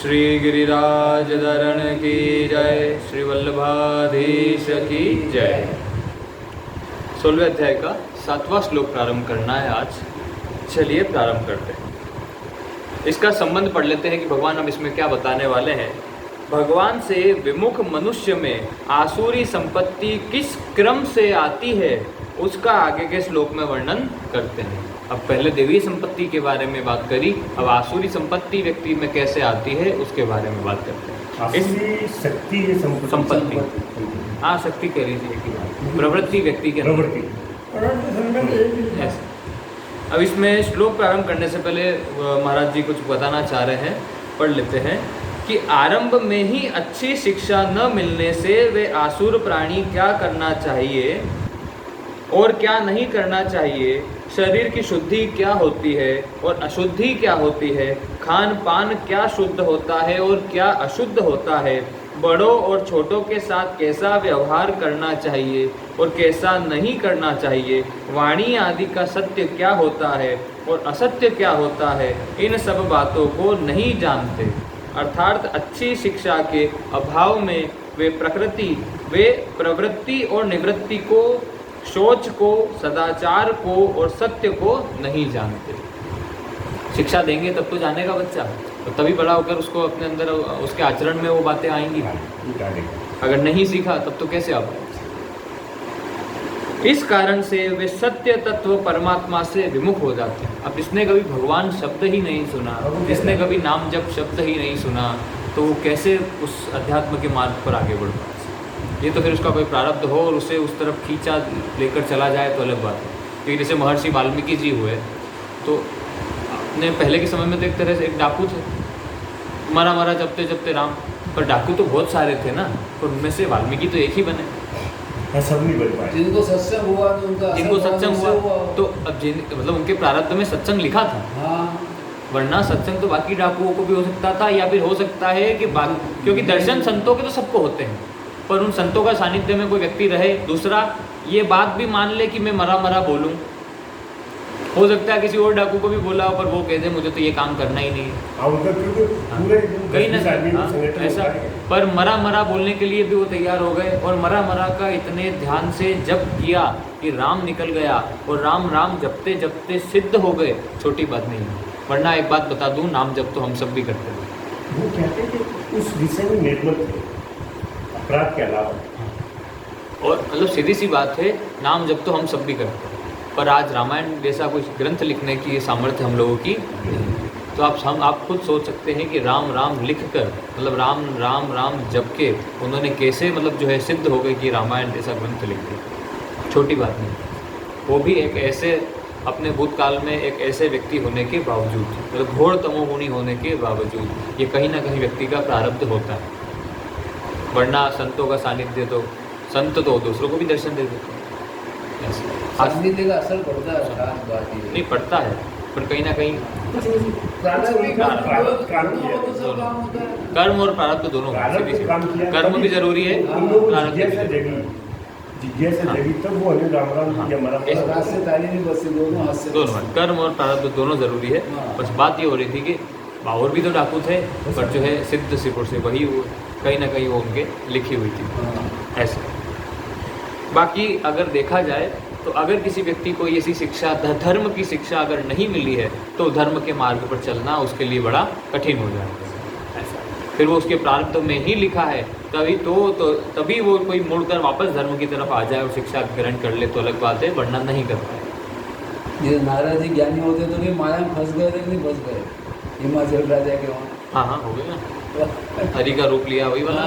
श्री गिरिराज धरण की जय, श्री वल्लभाधीश की जय। 16वें अध्याय का 7वां श्लोक प्रारंभ करना है आज। चलिए प्रारंभ करते हैं। इसका संबंध पढ़ लेते हैं कि भगवान हम इसमें क्या बताने वाले हैं। भगवान से विमुख मनुष्य में आसुरी संपत्ति किस क्रम से आती है उसका आगे के श्लोक में वर्णन करते हैं। अब पहले देवी संपत्ति के बारे में बात करी, अब आसुरी संपत्ति व्यक्ति में कैसे आती है उसके बारे में बात करते हैं। आसुरी शक्ति है संपत्ति, हाँ शक्ति कह लीजिए कि प्रवृत्ति व्यक्ति के प्रवृत्ति। अब इसमें श्लोक प्रारंभ करने से पहले महाराज जी कुछ बताना चाह रहे हैं, पढ़ लेते हैं कि आरंभ में ही अच्छी शिक्षा न मिलने से वे आसुर प्राणी क्या करना चाहिए और क्या नहीं करना चाहिए, शरीर की शुद्धि क्या होती है और अशुद्धि क्या होती है, खान पान क्या शुद्ध होता है और क्या अशुद्ध होता है, बड़ों और छोटों के साथ कैसा व्यवहार करना चाहिए और कैसा नहीं करना चाहिए, वाणी आदि का सत्य क्या होता है और असत्य क्या होता है, इन सब बातों को नहीं जानते। अर्थात अच्छी शिक्षा के अभाव में वे प्रवृत्ति और निवृत्ति को, सोच को, सदाचार को और सत्य को नहीं जानते। शिक्षा देंगे तब तो जानेगा बच्चा, तो तभी बड़ा होकर उसको अपने अंदर उसके आचरण में वो बातें आएंगी। अगर नहीं सीखा तब तो कैसे आ पाएगा। इस कारण से वे सत्य तत्व परमात्मा से विमुख हो जाते हैं। अब जिसने कभी भगवान शब्द ही नहीं सुना, जिसने कभी नाम जप शब्द ही नहीं सुना, तो वो कैसे उस अध्यात्म के मार्ग पर आगे बढ़ पाए। ये तो फिर उसका कोई प्रारब्ध हो और उसे उस तरफ खींचा लेकर चला जाए तो अलग बात है। क्योंकि जैसे महर्षि वाल्मीकि जी हुए, तो अपने पहले के समय में तो एक तरह से एक डाकू थे, मरा मरा जपते जपते राम, पर डाकू तो बहुत सारे थे ना, पर उनमें से वाल्मीकि तो एक ही बने। सब नहीं बन पाए। जिनको सत्संग हुआ तो उनका, जिनको सत्संग हुआ तो अब मतलब उनके प्रारब्ध में सत्संग लिखा था। हाँ। वरना सत्संग तो बाकी डाकुओं को भी हो सकता था, या फिर हो सकता है कि क्योंकि दर्शन संतों के तो सबको होते हैं, पर उन संतों का सानिध्य में कोई व्यक्ति रहे। दूसरा, ये बात भी मान ले कि मैं मरा मरा बोलूं, हो सकता है किसी और डाकू को भी बोला पर वो कह दे मुझे तो ये काम करना ही नहीं है, कहीं ना ऐसा। पर मरा मरा बोलने के लिए भी वो तैयार हो गए, और मरा मरा का इतने ध्यान से जप किया कि राम निकल गया, और राम राम जपते जपते सिद्ध हो गए। छोटी बात नहीं है। वरना एक बात बता दूं, नाम जप तो हम सब भी करते हैं। वो कहते हैं कि उस विषय में निर्मल थे अपराध के अलावा, और मतलब सीधी सी बात है, नाम जप तो हम सब भी करते हैं, पर आज रामायण जैसा कुछ ग्रंथ लिखने की सामर्थ्य हम लोगों की नहीं। तो आप खुद सोच सकते हैं कि राम राम लिख कर, मतलब राम राम राम जप के उन्होंने कैसे मतलब जो है सिद्ध हो गए कि रामायण जैसा ग्रंथ लिख दिया। छोटी बात नहीं, वो भी एक ऐसे अपने भूतकाल में एक ऐसे व्यक्ति होने के बावजूद, मतलब घोर तमोगुणी होने के बावजूद, ये कहीं ना कहीं व्यक्ति का प्रारब्ध होता है। वरना संतों का सानिध्य तो, संत तो दूसरों को भी दर्शन दे देते हैं। सानिध्य का असर पड़ता है, खास बात ये नहीं पड़ता है, पर कहीं ना कहीं कर्म और प्रारब्ध दोनों, कर्म भी जरूरी है, प्रारब्ध भी जरूरी है। दोनों कर्म और प्रारब्ध दोनों जरूरी है। बस बात ये हो रही थी कि और भी तो डाकू थे, पर जो है सिद्ध सिपुर से वही वो कहीं ना कहीं वो उनके लिखी हुई थी ऐसे। बाकी अगर देखा जाए तो अगर किसी व्यक्ति को ऐसी शिक्षा, धर्म की शिक्षा अगर नहीं मिली है, तो धर्म के मार्ग पर चलना उसके लिए बड़ा कठिन हो जाएगा ऐसा। फिर वो उसके प्रारब्ध में ही लिखा है, तभी वो कोई मुड़कर वापस धर्म की तरफ आ जाए और शिक्षा ग्रहण कर ले तो अलग बात है, वरना नहीं कर पाए। ये नारद जी ज्ञानी होते तो नहीं माया में फंस गए थे, नहीं फंस गए हिमाचल राजा के वहाँ। हाँ हो गया ना, हरि का रूप लिया वही वाला।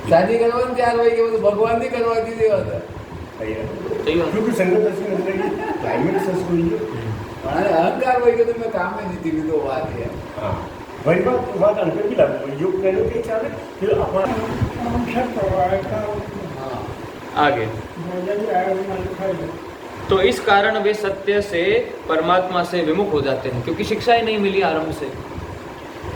शादी करवाने तैयार हुई कि भगवान ने करवा दी थी बात। सही बात, क्योंकि संगत ऐसी होती है कि क्लाइमेट सच हुई है, अहंकार वही कि तो मैं काम में नहीं थी, तो बात है। हाँ वही बात अंतर भी लागू योग कहने के चाहे फिर आगे। तो इस कारण वे सत्य से, परमात्मा से विमुख हो जाते हैं, क्योंकि शिक्षा ही नहीं मिली आरंभ से।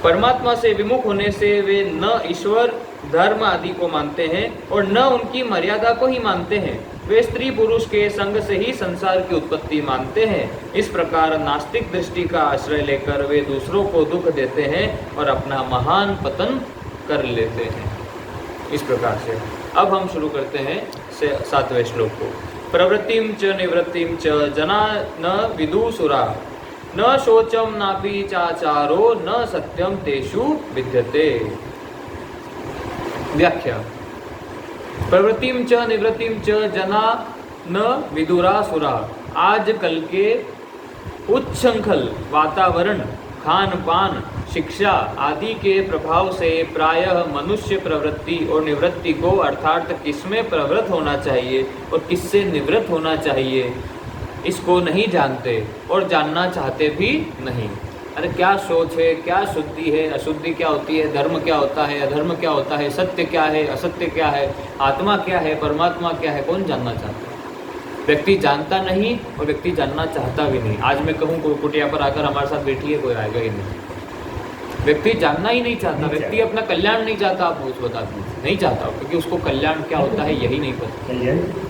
परमात्मा से विमुख होने से वे न ईश्वर, धर्म आदि को मानते हैं और न उनकी मर्यादा को ही मानते हैं, वे स्त्री पुरुष के संग से ही संसार की उत्पत्ति मानते हैं। इस प्रकार नास्तिक दृष्टि का आश्रय लेकर वे दूसरों को दुख देते हैं और अपना महान पतन कर लेते हैं। इस प्रकार से अब हम शुरू करते हैं 7वें श्लोक को। प्रवृत्तिम च निवृत्तिम च जना न विदुसुरा न शोचम नापि चाचारो न सत्यम तेषु विद्यते। व्याख्या। प्रवृत्तिम च निवृत्तिम च जना न विदुरासुरा। आजकल के उच्छृंखल वातावरण, खान पान, शिक्षा आदि के प्रभाव से प्रायः मनुष्य प्रवृत्ति और निवृत्ति को अर्थात किसमें प्रवृत्त होना चाहिए और किससे निवृत्त होना चाहिए इसको नहीं जानते और जानना चाहते भी नहीं। अरे क्या सोच है, क्या शुद्धि है, अशुद्धि क्या होती है, धर्म क्या होता है, अधर्म क्या होता है, सत्य क्या है, असत्य क्या है, आत्मा क्या है, परमात्मा क्या है, कौन जानना चाहता है? व्यक्ति जानता नहीं और व्यक्ति जानना चाहता भी नहीं। आज मैं कहूँ कोई कुटिया पर आकर हमारे साथ बैठी है, कोई आएगा ही नहीं। व्यक्ति जानना ही नहीं चाहता, व्यक्ति अपना कल्याण नहीं चाहता। आप उस बता दीजिए, नहीं चाहता, क्योंकि उसको कल्याण क्या होता है यही नहीं पता।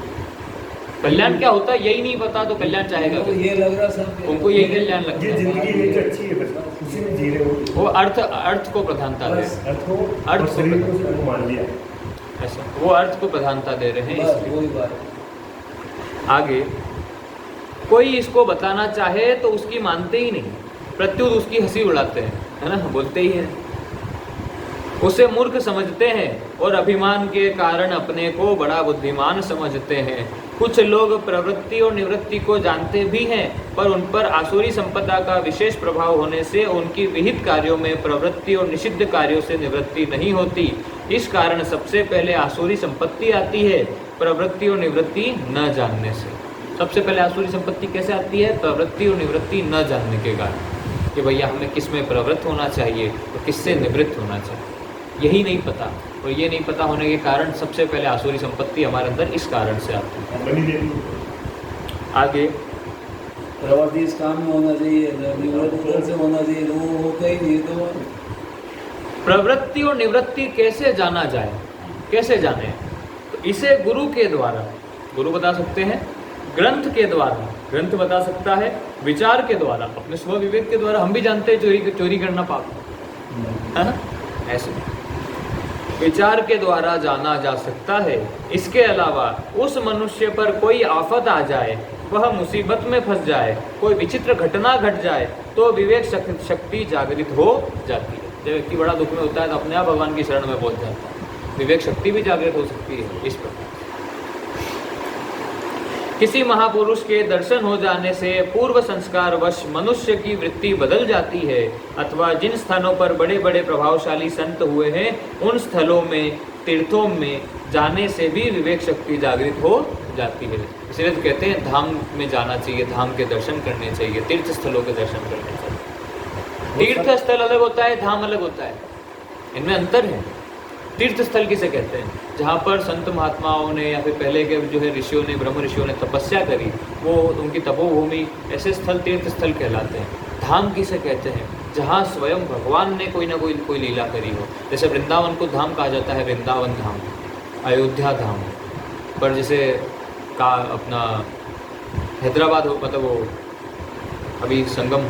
कल्याण क्या होता है यही नहीं पता, तो कल्याण चाहेगा तो ये लग रहा सब उनको यही कल्याण लगता ये है। जिंदगी है जो अच्छी है, बस उसी में जी रहे हो। वो अर्थ को प्रधानता दे, बस अर्थ अर्थ को को शरीर को उसने मान लिया। ऐसा वो अर्थ को प्रधानता दे रहे हैं। बस इसलिए वही बात। आगे कोई इसको बताना चाहे तो उसकी मानते ही नहीं, प्रत्युत उसकी हंसी उड़ाते हैं, है ना, बोलते ही हैं। उसे मूर्ख समझते हैं और अभिमान के कारण अपने को बड़ा बुद्धिमान समझते हैं। कुछ लोग प्रवृत्ति और निवृत्ति को जानते भी हैं, पर उन पर आसुरी संपदा का विशेष प्रभाव होने से उनकी विहित कार्यों में प्रवृत्ति और निषिद्ध कार्यों से निवृत्ति नहीं होती। इस कारण सबसे पहले आसुरी संपत्ति आती है, प्रवृत्ति और निवृत्ति न जानने से। सबसे पहले आसुरी संपत्ति कैसे आती है? प्रवृत्ति और निवृत्ति न जानने के कारण, कि भैया हमें किस में प्रवृत्त होना चाहिए और किससे निवृत्त होना चाहिए, यही नहीं पता। और ये नहीं पता होने के कारण सबसे पहले आसुरी संपत्ति हमारे अंदर इस कारण से आती है। आगे प्रवृत्ति इस काम में होना चाहिए, निवृत्ति उधर से होना चाहिए, तो वो होता ही नहीं। तो प्रवृत्ति और निवृत्ति कैसे जाना जाए, कैसे जाने? तो इसे गुरु के द्वारा, गुरु बता सकते हैं, ग्रंथ के द्वारा, ग्रंथ बता सकता है, विचार के द्वारा, अपने स्व विवेक के द्वारा। हम भी जानते हैं चोरी करना पाप है ना, ऐसे विचार के द्वारा जाना जा सकता है। इसके अलावा उस मनुष्य पर कोई आफत आ जाए, वह मुसीबत में फंस जाए, कोई विचित्र घटना घट जाए, तो विवेक शक्ति जागृत हो जाती है। जब व्यक्ति बड़ा दुख में होता है तो अपने आप भगवान की शरण में पहुंच जाता है, विवेक शक्ति भी जागृत हो सकती है। इस प्रकार किसी महापुरुष के दर्शन हो जाने से पूर्व संस्कार वश मनुष्य की वृत्ति बदल जाती है, अथवा जिन स्थानों पर बड़े बड़े प्रभावशाली संत हुए हैं उन स्थलों में, तीर्थों में जाने से भी विवेक शक्ति जागृत हो जाती है। इसलिए तो कहते हैं धाम में जाना चाहिए, धाम के दर्शन करने चाहिए, तीर्थ स्थलों के दर्शन करने चाहिए। तीर्थ स्थल अलग होता है, धाम अलग होता है, इनमें अंतर है। तीर्थ स्थल किसे कहते हैं? जहाँ पर संत महात्माओं ने या फिर पहले के जो है ऋषियों ने, ब्रह्म ऋषियों ने तपस्या करी, वो उनकी तपोभूमि, ऐसे स्थल तीर्थ स्थल कहलाते हैं। धाम किसे कहते हैं? जहाँ स्वयं भगवान ने कोई ना कोई लीला करी हो। जैसे वृंदावन को धाम कहा जाता है, वृंदावन धाम, अयोध्या धाम। पर जैसे का अपना हैदराबाद हो, मतलब वो अभी संगम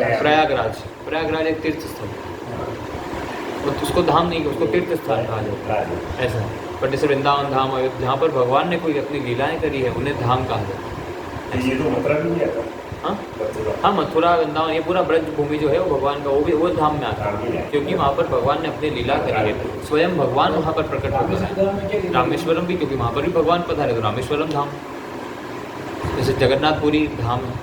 प्रयागराज एक तीर्थ स्थल, उसको धाम नहीं, उसको तीर्थ स्थान कहा जाता है, ऐसा है। पर जैसे वृंदावन धाम, जहाँ पर भगवान ने कोई अपनी लीलाएं करी है उन्हें धाम कहा जाता है। ये तो मथुरा भी नहीं आता। हाँ, मथुरा, वृंदावन, ये पूरा ब्रज भूमि जो है वो भगवान का, वो धाम में आता है, क्योंकि वहाँ पर भगवान ने अपनी लीला करी है, स्वयं भगवान वहाँ पर प्रकट होता है। रामेश्वरम भी, क्योंकि वहाँ पर भी भगवान पधारे, तो रामेश्वरम धाम। जैसे जगन्नाथपुरी धाम है,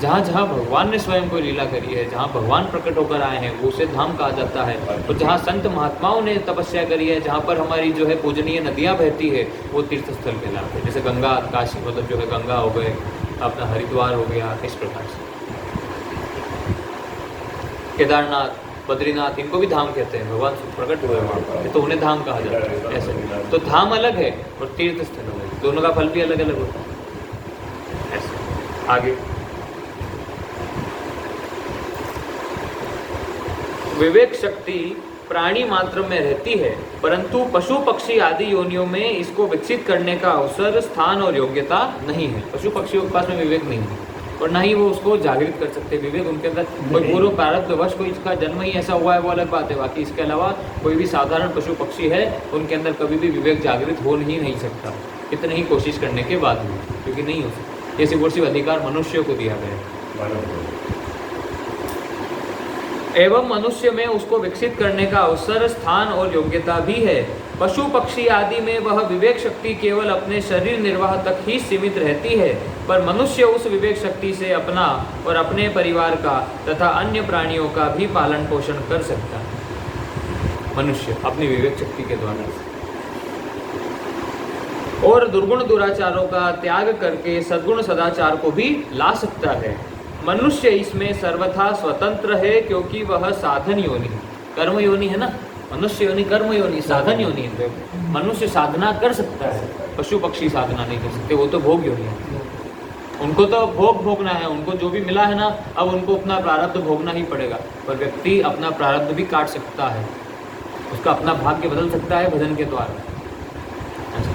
जहाँ जहाँ भगवान ने स्वयं कोई लीला करी है, जहाँ भगवान प्रकट होकर आए हैं, वो उसे धाम कहा जाता है। और जहाँ संत महात्माओं ने तपस्या करी है, जहाँ पर हमारी जो है पूजनीय नदियाँ बहती है, वो तीर्थ स्थल कहलाते हैं। जैसे गंगा, काशी, मतलब जो है गंगा हो गए, अपना हरिद्वार हो गया, इस प्रकार से। केदारनाथ, बद्रीनाथ, इनको भी धाम कहते हैं, भगवान प्रकट हुए वहाँ पर, तो उन्हें धाम कहा जाता है। ऐसे तो धाम अलग है और तीर्थ स्थल अलग है, दोनों का फल भी अलग अलग होता है। ऐसे आगे विवेक शक्ति प्राणी मात्र में रहती है, परंतु पशु पक्षी आदि योनियों में इसको विकसित करने का अवसर, स्थान और योग्यता नहीं है। पशु पक्षियों के पास में विवेक नहीं है और ना ही वो उसको जागृत कर सकते। विवेक उनके अंदर कोई पूर्व प्रारब्धवश कोई इसका जन्म ही ऐसा हुआ है वो अलग बात है। बाकी इसके अलावा कोई भी साधारण पशु पक्षी है उनके अंदर कभी भी विवेक जागृत हो ही नहीं सकता, कितने ही कोशिश करने के बाद भी, क्योंकि नहीं हो सकता। ये सिर्फ अधिकार मनुष्य को दिया गया है एवं मनुष्य में उसको विकसित करने का अवसर, स्थान और योग्यता भी है। पशु पक्षी आदि में वह विवेक शक्ति केवल अपने शरीर निर्वाह तक ही सीमित रहती है, पर मनुष्य उस विवेक शक्ति से अपना और अपने परिवार का तथा अन्य प्राणियों का भी पालन पोषण कर सकता है। मनुष्य अपनी विवेक शक्ति के द्वारा और दुर्गुण दुराचारों का त्याग करके सद्गुण सदाचार को भी ला सकता है। मनुष्य इसमें सर्वथा स्वतंत्र है, क्योंकि वह साधन योनि है। कर्म योनि है ना, मनुष्य योनि कर्म योनि, साधन योनि है। मनुष्य साधना कर सकता है, पशु पक्षी साधना नहीं कर सकते, वो तो भोग योनि है। उनको तो भोग भोगना है, उनको जो भी मिला है ना, अब उनको अपना प्रारब्ध भोगना ही पड़ेगा। पर व्यक्ति अपना प्रारब्ध भी काट सकता है, उसका अपना भाग्य बदल सकता है भजन के द्वारा।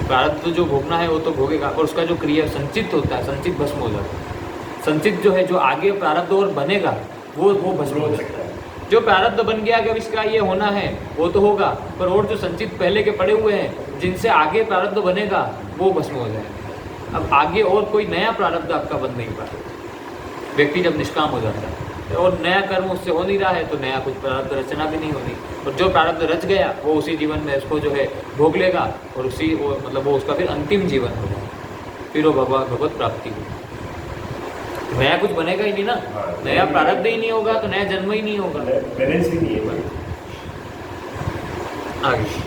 प्रारब्ध जो भोगना है वो तो भोगेगा, और उसका जो क्रिया संचित होता है, संचित भस्म हो जाता है। संचित जो है, जो आगे प्रारब्ध और बनेगा वो भस्म हो सकता है। जो प्रारब्ध बन गया कि अब इसका ये होना है वो तो होगा, पर और जो संचित पहले के पड़े हुए हैं जिनसे आगे प्रारब्ध बनेगा वो भस्म हो जाएगा। अब आगे और कोई नया प्रारब्ध आपका बन नहीं पाता। व्यक्ति जब निष्काम हो जाता है और नया कर्म उससे हो नहीं रहा है तो नया कुछ प्रारब्ध रचना भी नहीं होनी, और जो प्रारब्ध रच गया वो उसी जीवन में उसको जो है भोग लेगा, और उसी वो उसका फिर अंतिम जीवन हो जाएगा, फिर वो भगवत प्राप्ति होगी। नया कुछ बनेगा ही नहीं ना, नया प्रारब्ध ही नहीं होगा तो नया जन्म ही नहीं होगा, बैलेंस ही नहीं है। आगे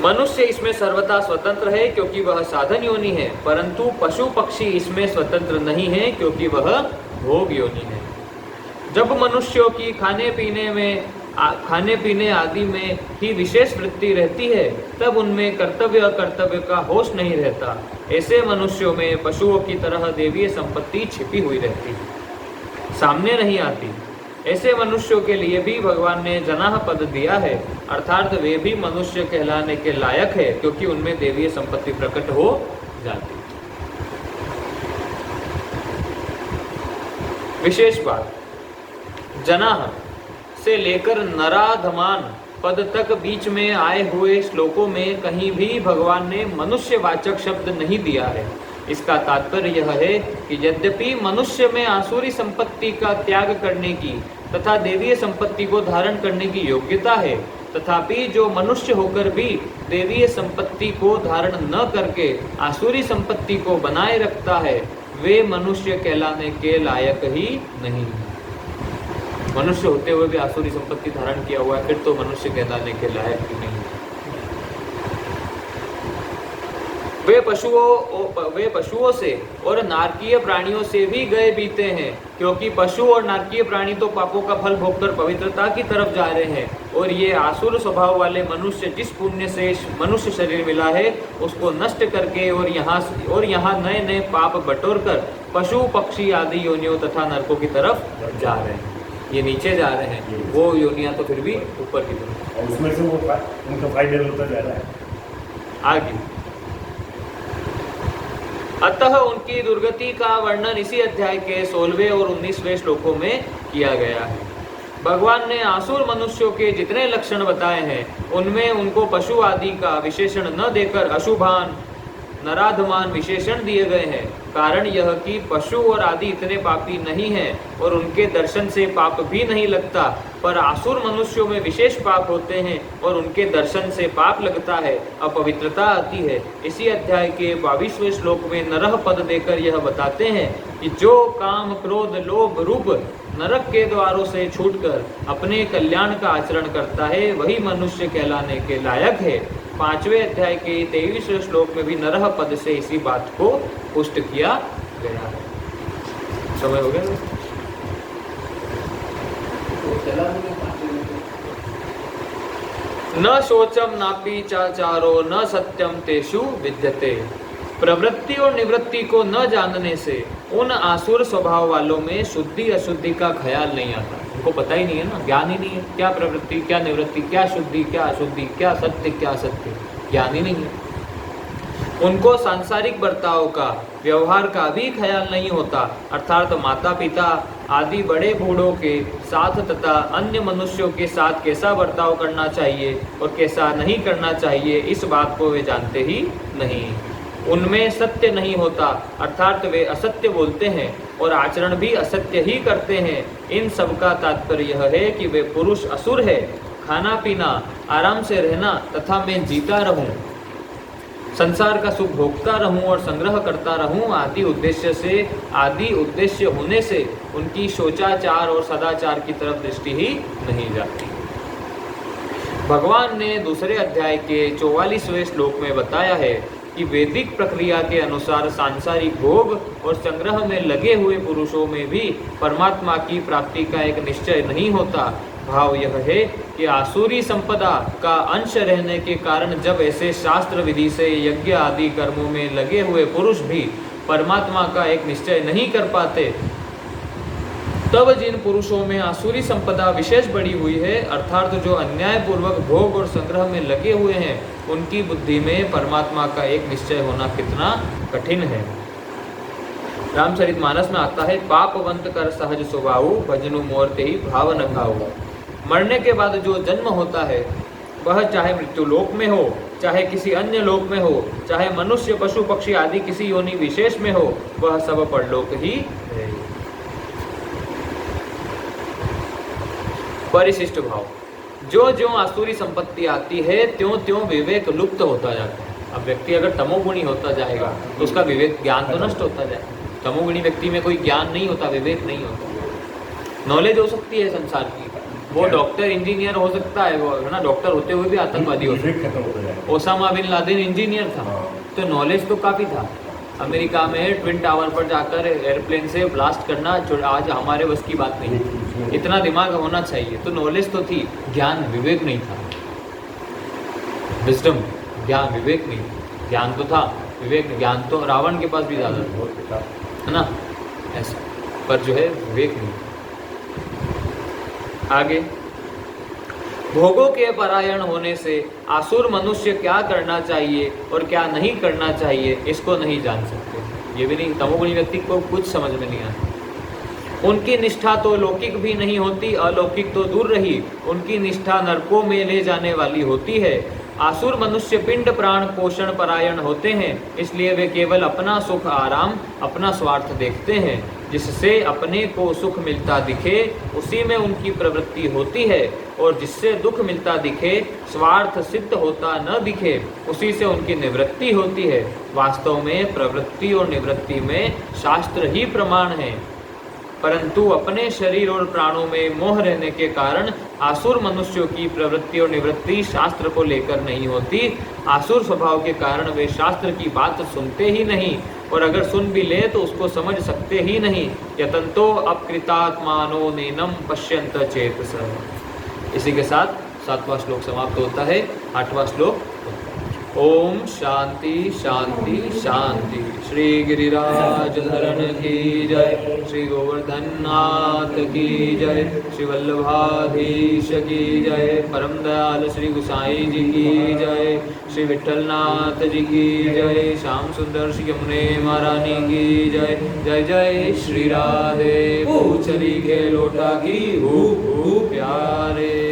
मनुष्य इसमें सर्वथा स्वतंत्र है, क्योंकि वह साधन योनि है, परंतु पशु पक्षी इसमें स्वतंत्र नहीं है, क्योंकि वह भोग योनि है। जब मनुष्यों की खाने पीने आदि में ही विशेष वृत्ति रहती है, तब उनमें कर्तव्य अकर्तव्य का होश नहीं रहता। ऐसे मनुष्यों में पशुओं की तरह देवीय संपत्ति छिपी हुई रहती है, सामने नहीं आती। ऐसे मनुष्यों के लिए भी भगवान ने जनाह पद दिया है, अर्थात वे भी मनुष्य कहलाने के लायक है, क्योंकि उनमें देवीय संपत्ति प्रकट हो जाती। विशेष बात, जनाह से लेकर नराधमान पद तक बीच में आए हुए श्लोकों में कहीं भी भगवान ने मनुष्यवाचक शब्द नहीं दिया है। इसका तात्पर्य यह है कि यद्यपि मनुष्य में आसुरी संपत्ति का त्याग करने की तथा देवीय संपत्ति को धारण करने की योग्यता है, तथापि जो मनुष्य होकर भी देवीय संपत्ति को धारण न करके आसुरी संपत्ति को बनाए रखता है, वे मनुष्य कहलाने के लायक ही नहीं। मनुष्य होते हुए भी आसुरी संपत्ति धारण किया हुआ है, फिर तो मनुष्य कहलाने के लायक ही नहीं। वे पशुओं से और नारकीय प्राणियों से भी गए बीते हैं, क्योंकि पशु और नारकीय प्राणी तो पापों का फल भोगकर पवित्रता की तरफ जा रहे हैं, और ये आसुर स्वभाव वाले मनुष्य जिस पुण्य से मनुष्य शरीर मिला है उसको नष्ट करके और यहाँ नए नए पाप बटोर कर पशु पक्षी आदि योनियों तथा नरकों की तरफ जा रहे हैं। ये नीचे जा रहे हैं, वो योनियां तो फिर भी ऊपर की तरफ, और उसमें से वो उनका फाइनल होता जा रहा है आगे। अतः उनकी दुर्गति का वर्णन इसी अध्याय के 16वें और 19वें श्लोकों में किया गया है। भगवान ने आसुर मनुष्यों के जितने लक्षण बताए हैं उनमें उनको पशु आदि का विशेषण न देकर अशुभान नराधमान विशेषण दिए गए हैं। कारण यह कि पशु और आदि इतने पापी नहीं हैं और उनके दर्शन से पाप भी नहीं लगता, पर आसुर मनुष्यों में विशेष पाप होते हैं और उनके दर्शन से पाप लगता है, अपवित्रता आती है। इसी अध्याय के 22वें श्लोक में नरह पद देकर यह बताते हैं कि जो काम क्रोध लोभ रूप नरक के द्वारों से छूटकर अपने कल्याण का आचरण करता है वही मनुष्य कहलाने के लायक है। 5वें अध्याय के 23वें श्लोक में भी नरह पद से इसी बात को पुष्ट किया गया है। समय हो गया? न शोचम नापि चाचारो न सत्यम तेषु विद्यते। प्रवृत्ति और निवृत्ति को न जानने से उन आसुर स्वभाव वालों में शुद्धि अशुद्धि का ख्याल नहीं आता। उनको पता ही नहीं है ना, ज्ञान ही नहीं है, क्या प्रवृत्ति क्या निवृत्ति, क्या शुद्धि क्या अशुद्धि, क्या सत्य क्या असत्य, ज्ञान ही नहीं है। उनको सांसारिक बर्ताव का, व्यवहार का भी ख्याल नहीं होता, अर्थात माता पिता आदि बड़े बूढ़ों के साथ तथा अन्य मनुष्यों के साथ कैसा बर्ताव करना चाहिए और कैसा नहीं करना चाहिए, इस बात को वे जानते ही नहीं। उनमें सत्य नहीं होता, अर्थात वे असत्य बोलते हैं और आचरण भी असत्य ही करते हैं। इन सब का तात्पर्य यह है कि वे पुरुष असुर है। खाना पीना, आराम से रहना तथा मैं जीता रहूं, संसार का सुख भोगता रहूं और संग्रह करता रहूं आदि उद्देश्य होने से उनकी शोचाचार और सदाचार की तरफ दृष्टि ही नहीं जाती। भगवान ने दूसरे अध्याय के 44वें श्लोक में बताया है कि वैदिक प्रक्रिया के अनुसार सांसारिक भोग और संग्रह में लगे हुए पुरुषों में भी परमात्मा की प्राप्ति का एक निश्चय नहीं होता। भाव यह है कि आसुरी संपदा का अंश रहने के कारण जब ऐसे शास्त्र विधि से यज्ञ आदि कर्मों में लगे हुए पुरुष भी परमात्मा का एक निश्चय नहीं कर पाते, तब जिन पुरुषों में आसुरी संपदा विशेष बढ़ी हुई है, अर्थात जो अन्यायपूर्वक भोग और संग्रह में लगे हुए हैं, उनकी बुद्धि में परमात्मा का एक निश्चय होना कितना कठिन है। रामचरितमानस में आता है, पापवंत कर सहज स्वभाव भजनु मोरते ही भाव न खाओ। मरने के बाद जो जन्म होता है, वह चाहे मृत्यु लोक में हो, चाहे किसी अन्य लोक में हो, चाहे मनुष्य पशु पक्षी आदि किसी योनि विशेष में हो, वह सब परलोक ही है। परिशिष्ट भाव, जो जो आसुरी संपत्ति आती है त्यों त्यों विवेक लुप्त होता जाता है। अब व्यक्ति अगर तमोगुणी होता जाएगा तो उसका विवेक ज्ञान तो नष्ट होता जाएगा। तमोगुणी व्यक्ति में कोई ज्ञान नहीं होता, विवेक नहीं होता। नॉलेज हो सकती है संसार की, वो डॉक्टर इंजीनियर हो सकता है, वो है ना, डॉक्टर होते हुए भी आतंकवादी हो सकता है। ओसामा बिन लादेन इंजीनियर था, तो नॉलेज तो काफ़ी था। अमेरिका में ट्विन टावर पर जाकर एयरप्लेन से ब्लास्ट करना जो आज हमारे बस की बात नहीं। इतना दिमाग होना चाहिए। तो नॉलेज तो थी, ज्ञान विवेक नहीं था। विजडम, ज्ञान विवेक नहीं, ज्ञान तो था, विवेक ज्ञान तो रावण के पास भी ज़्यादा था, है ना, ऐसा, पर जो है विवेक नहीं। आगे, भोगों के परायण होने से आसुर मनुष्य क्या करना चाहिए और क्या नहीं करना चाहिए, इसको नहीं जान सकते। ये भी नहीं, तमोगुणी व्यक्ति को कुछ समझ में नहीं आता। उनकी निष्ठा तो लौकिक भी नहीं होती, अलौकिक तो दूर रही, उनकी निष्ठा नरकों में ले जाने वाली होती है। आसुर मनुष्य पिंड प्राण पोषण परायण होते हैं, इसलिए वे केवल अपना सुख आराम, अपना स्वार्थ देखते हैं। जिससे अपने को सुख मिलता दिखे उसी में उनकी प्रवृत्ति होती है, और जिससे दुख मिलता दिखे, स्वार्थ सिद्ध होता न दिखे, उसी से उनकी निवृत्ति होती है। वास्तव में प्रवृत्ति और निवृत्ति में शास्त्र ही प्रमाण है, परंतु अपने शरीर और प्राणों में मोह रहने के कारण आसुर मनुष्यों की प्रवृत्ति और निवृत्ति शास्त्र को लेकर नहीं होती। आसुर स्वभाव के कारण वे शास्त्र की बात सुनते ही नहीं, और अगर सुन भी ले तो उसको समझ सकते ही नहीं। यतंतो अपकृतात्मानो नैनम पश्यन्त चेतसः। इसी के साथ 7वां श्लोक समाप्त होता है। 8वां श्लोक, ओम शांति शांति शांति। श्री गिरिराज धरण की जय, श्री गोवर्धन नाथ की जय, श्री वल्लभाधीश की जय, परम दयाल श्री गुसाई जी की जय, श्री विठल नाथ जी की जय, श्याम सुंदर श्री यमुने महारानी की जय। जय जय श्री राधे, पूछली के लोटा की हु प्यारे।